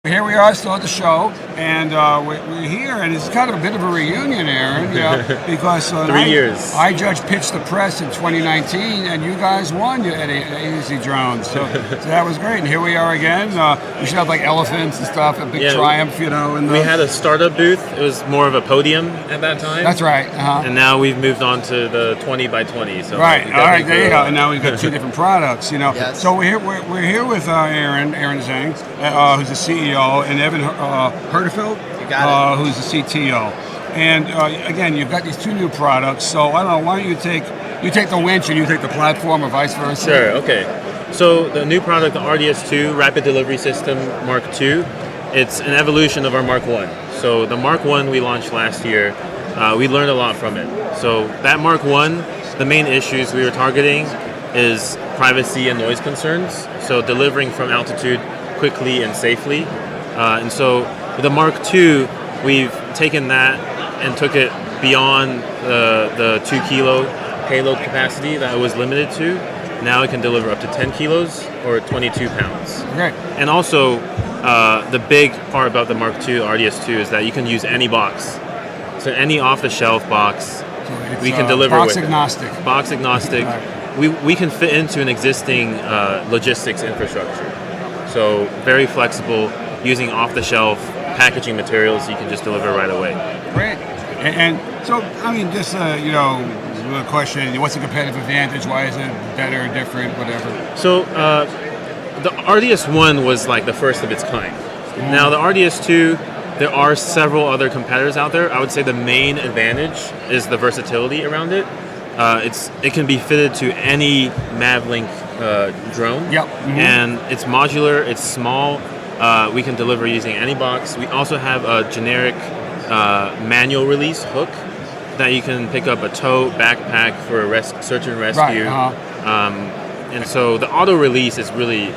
Here we are still at the show, and we're here, and it's kind of a bit of a reunion, Aaron, because 3 years. I judged Pitch the Press in 2019, and you guys won at A2Z Drones, so that was great. And here we are again. You should have like elephants and stuff, a big triumph, And we had a startup booth. It was more of a podium at that time. That's right. And now we've moved on to the 20 by 20. So right. All right. There you go. And now we've got two different products. Yes. So we're here with Aaron Zhang, who's the CEO. And Evan Hertafeld, who's the CTO. And again, you've got these two new products. So I don't know, why don't you take the winch and you take the platform, or vice versa? Sure. Okay. So the new product, the RDS2 Rapid Delivery System Mark II, it's an evolution of our Mark I. So the Mark I we launched last year. We learned a lot from it. So that Mark I, the main issues we were targeting is privacy and noise concerns. So delivering from altitude quickly and safely. And so with the Mark II, we've taken that and took it beyond the 2 kilo payload capacity that it was limited to. Now it can deliver up to 10 kilos or 22 pounds. Right. And also, the big part about the Mark II RDS2 is that you can use any box. So any off-the-shelf box, we can deliver box with agnostic. it. Box agnostic. Right. We can fit into an existing logistics infrastructure. So very flexible, using off-the-shelf packaging materials you can just deliver right away. Great. And so, I mean, just, the question, what's the competitive advantage? Why is it better, different, whatever? So the RDS1 was like the first of its kind. Now the RDS2, there are several other competitors out there. I would say the main advantage is the versatility around it. It can be fitted to any Mavlink drone. Yep. And it's modular, it's small. We can deliver using any box. We also have a generic manual release hook that you can pick up a tote, backpack for a search and rescue. Right. And so the auto release is really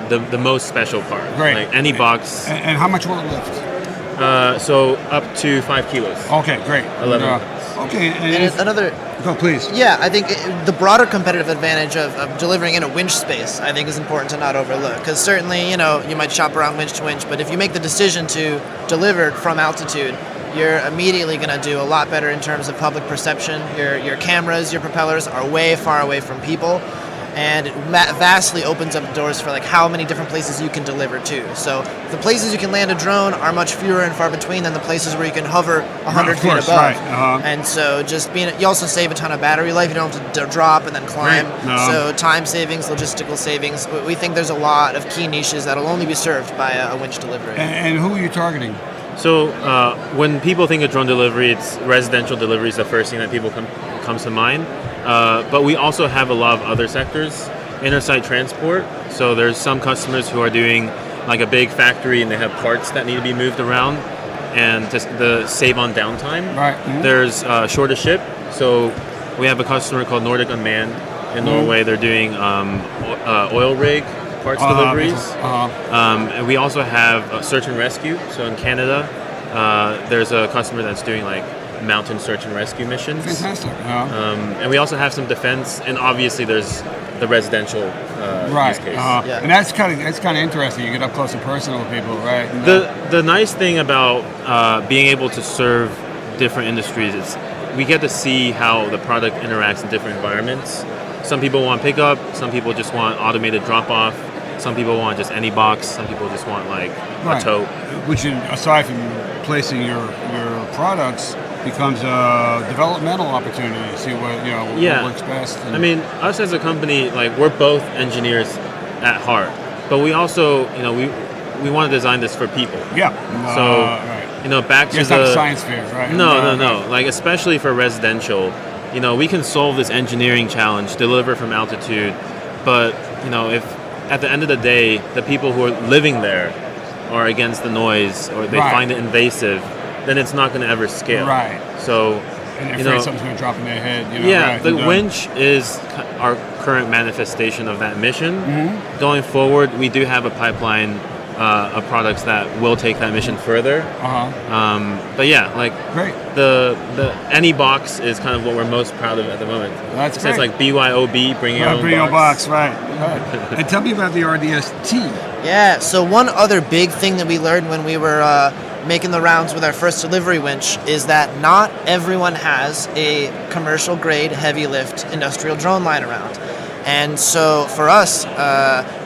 the most special part. Great. Like any box. And how much will it lift? So up to 5 kilos. Okay, great. 11. Okay. And another... Go, please. Yeah, I think the broader competitive advantage of delivering in a winch space, I think, is important to not overlook. Because certainly, you might shop around winch to winch, but if you make the decision to deliver from altitude, you're immediately going to do a lot better in terms of public perception. Your cameras, your propellers are way far away from people, and it vastly opens up doors for like how many different places you can deliver to. So the places you can land a drone are much fewer and far between than the places where you can hover 100 feet above. Right. And so you also save a ton of battery life. You don't have to drop and then climb. Right. So time savings, logistical savings. We think there's a lot of key niches that'll only be served by a winch delivery. And who are you targeting? So when people think of drone delivery, it's residential delivery is the first thing that people comes to mind. But we also have a lot of other sectors, inter-site transport. So there's some customers who are doing like a big factory and they have parts that need to be moved around and to save on downtime. Right. There's shorter ship. So we have a customer called Unmanned in Norway. They're doing oil rig parts deliveries. And we also have search and rescue. So in Canada, there's a customer that's doing like mountain search and rescue missions. Fantastic. And we also have some defense, and obviously there's the residential use case. Yeah. And that's kind of interesting. You get up close and personal with people, right? The nice thing about being able to serve different industries is we get to see how the product interacts in different environments. Some people want pickup, some people just want automated drop-off, some people want just any box, some people just want like a tote. Which, aside from placing your products, becomes a developmental opportunity to see what works best. I mean, us as a company, like we're both engineers at heart, but we also, we want to design this for people. Yeah. Back to it's not a science fair, right? No. Like especially for residential, we can solve this engineering challenge, deliver from altitude, but if at the end of the day the people who are living there are against the noise or they find it invasive, then it's not going to ever scale. Right. So, and afraid something's going to drop in their head. The winch is our current manifestation of that mission. Mm-hmm. Going forward, we do have a pipeline of products that will take that mission further. But yeah, like great. the any box is kind of what we're most proud of at the moment. That's so great. It's like BYOB, bring your own Bring your box. box, right. And tell me about the RDST. Yeah, so one other big thing that we learned when we were making the rounds with our first delivery winch is that not everyone has a commercial grade heavy lift industrial drone lying around. And so for us,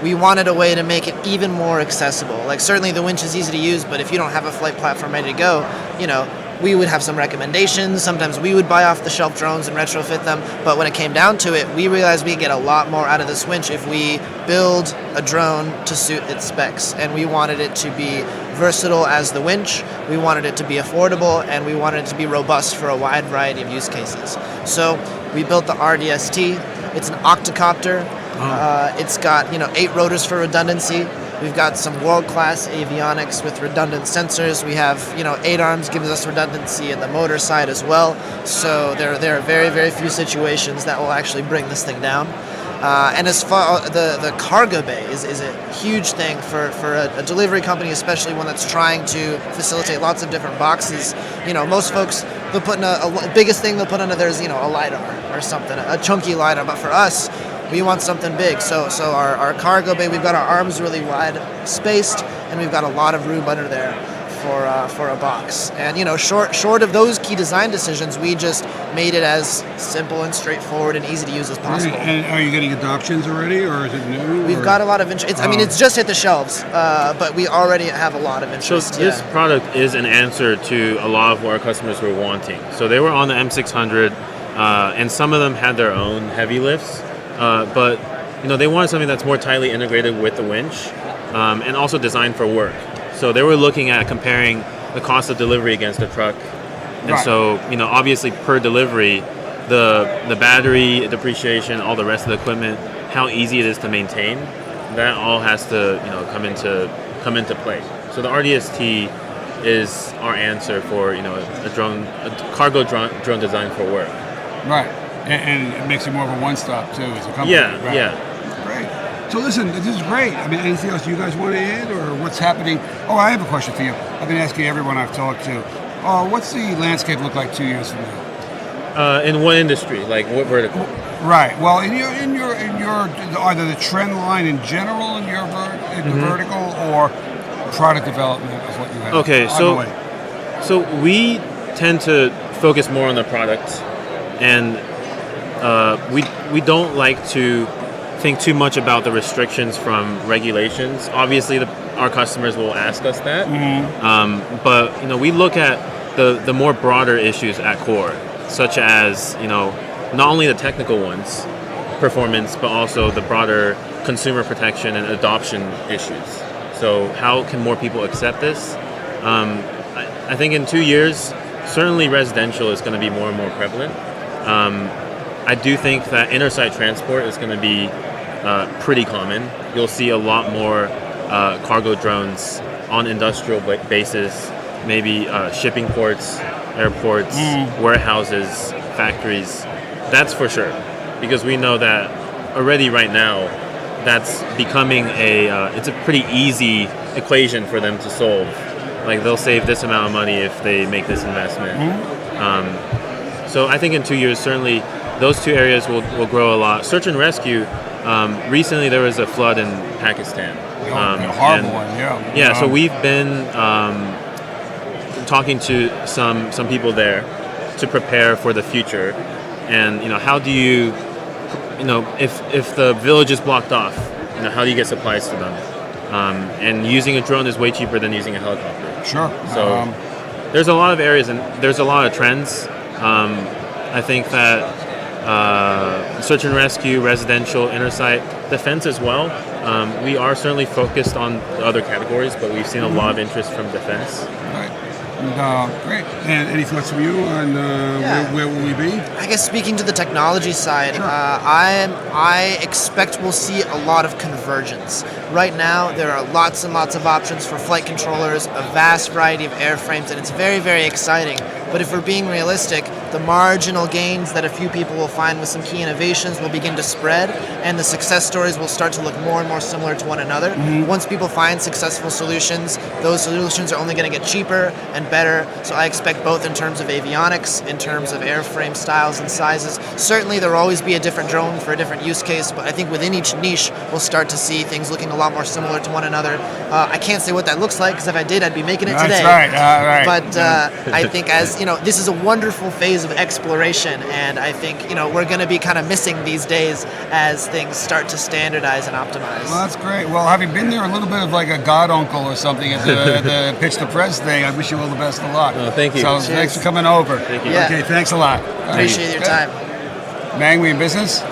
we wanted a way to make it even more accessible. Like certainly the winch is easy to use, but if you don't have a flight platform ready to go, you know, we would have some recommendations. Sometimes we would buy off the shelf drones and retrofit them. But when it came down to it, we realized we could get a lot more out of this winch if we build a drone to suit its specs. And we wanted it to be versatile as the winch. We wanted it to be affordable, and we wanted it to be robust for a wide variety of use cases. So we built the RDST. It's an octocopter. It's got 8 rotors for redundancy. We've got some world-class avionics with redundant sensors. We have 8 arms gives us redundancy in the motor side as well. So there are very, very few situations that will actually bring this thing down. And as far the cargo bay is a huge thing for a delivery company, especially one that's trying to facilitate lots of different boxes. Most folks, they'll put in a biggest thing they'll put under there is a LiDAR or something, a chunky LiDAR. But for us, we want something big. So our cargo bay, we've got our arms really wide spaced, and we've got a lot of room under there for a box. And short of those key design decisions, we just made it as simple and straightforward and easy to use as possible. And are you getting adoptions already, or is it new? We've got a lot of interest. It's just hit the shelves, but we already have a lot of interest. So this product is an answer to a lot of what our customers were wanting. So they were on the M600, and some of them had their own heavy lifts, but they wanted something that's more tightly integrated with the winch, and also designed for work. So they were looking at comparing the cost of delivery against a truck. And so, obviously per delivery, the battery depreciation, all the rest of the equipment, how easy it is to maintain, that all has to, come into play. So the RDST is our answer for, a cargo drone designed for work. Right. And it makes it more of a one-stop too as a company. Yeah, right? yeah. Great. So listen, this is great. Anything else you guys want to add, or what's happening? Oh, I have a question for you. I've been asking everyone I've talked to. What's the landscape look like 2 years from now? In what industry? Like what vertical? Right. Well, in your either the trend line in general in your the vertical, or product development is what you have. Okay, so we tend to focus more on the product, and we don't like to think too much about the restrictions from regulations. Obviously, our customers will ask us that, but we look at the more broader issues at core, such as not only the technical ones, performance, but also the broader consumer protection and adoption issues. So how can more people accept this? I think in 2 years, certainly residential is going to be more and more prevalent. I do think that intersite transport is going to be pretty common. You'll see a lot more cargo drones on industrial bases, maybe shipping ports, airports, warehouses, factories. That's for sure, because we know that already right now, that's becoming it's a pretty easy equation for them to solve. Like they'll save this amount of money if they make this investment. So I think in 2 years, certainly those two areas will grow a lot. Search and rescue. Recently, there was a flood in Pakistan. A horrible one, yeah. Yeah, so we've been talking to some people there to prepare for the future, and how do you, if the village is blocked off, how do you get supplies to them? And using a drone is way cheaper than using a helicopter. Sure. So there's a lot of areas and there's a lot of trends. I think that search and rescue, residential, intersite, defense as well. We are certainly focused on the other categories, but we've seen a lot of interest from defense. Right. Great. And any thoughts from you on where will we be? I guess speaking to the technology side, Sure. I expect we'll see a lot of convergence. Right now, there are lots and lots of options for flight controllers, a vast variety of airframes, and it's very, very exciting. But if we're being realistic, the marginal gains that a few people will find with some key innovations will begin to spread, and the success stories will start to look more and more similar to one another. Once people find successful solutions, those solutions are only going to get cheaper and better. So I expect both in terms of avionics, in terms of airframe styles and sizes. Certainly there will always be a different drone for a different use case, but I think within each niche we'll start to see things looking a lot more similar to one another. I can't say what that looks like, because if I did, I'd be making it today. That's right. But I think, as you know, this is a wonderful phase of exploration, and I think we're going to be kind of missing these days as things start to standardize and optimize. Well, that's great. Well, having been there, a little bit of like a god uncle or something at the Pitch to Press thing, I wish you all the best of luck. Oh, thank you. So thanks for coming over. Thank you. Yeah. Okay, thanks a lot. Appreciate your time. Mang, we in business?